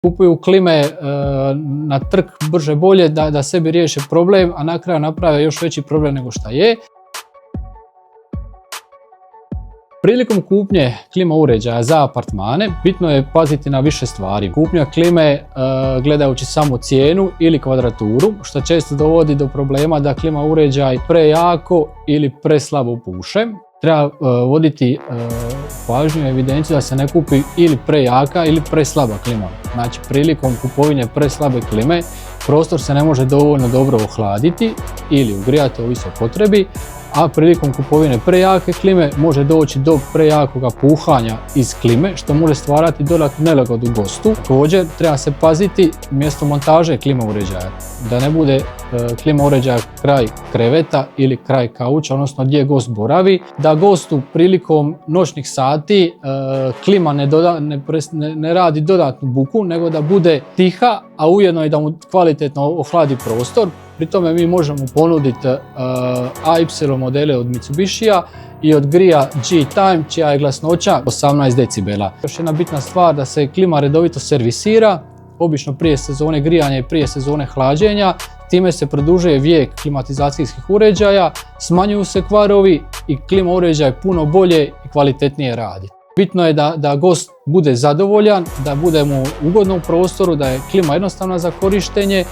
kupuju klime na trk brže bolje da sebi riješe problem, a na kraju naprave još veći problem nego šta je. Prilikom kupnje klima uređaja za apartmane bitno je paziti na više stvari. Kupnja klime gledajući samo cijenu ili kvadraturu, što često dovodi do problema da klima uređaj prejako ili preslabo puše. Treba voditi pažnju i evidenciju da se ne kupi ili prejaka ili preslaba klima. Znači, prilikom kupovine preslabe klime prostor se ne može dovoljno dobro ohladiti ili ugrijati, ovisno o potrebi, a prilikom kupovine prejake klime može doći do prejakoga puhanja iz klime, što može stvarati dodatnu nelagodu gostu. Također treba se paziti mjesto montaže klima uređaja, da ne bude klima uređaja kraj kreveta ili kraj kauča, odnosno gdje gost boravi, da gostu prilikom noćnih sati klima ne radi dodatnu buku, nego da bude tiha, a ujedno i da mu kvalitetno ohladi prostor. Pri tome mi možemo ponuditi AY modele od Mitsubishija i od Grija G-Time, čija je glasnoća 18 decibela. Još jedna bitna stvar, da se klima redovito servisira, obično prije sezone grijanja i prije sezone hlađenja. Time se produžuje vijek klimatizacijskih uređaja, smanjuju se kvarovi i klima uređaj puno bolje i kvalitetnije radi. Bitno je da gost bude zadovoljan, da bude mu ugodno u prostoru, da je klima jednostavna za korištenje,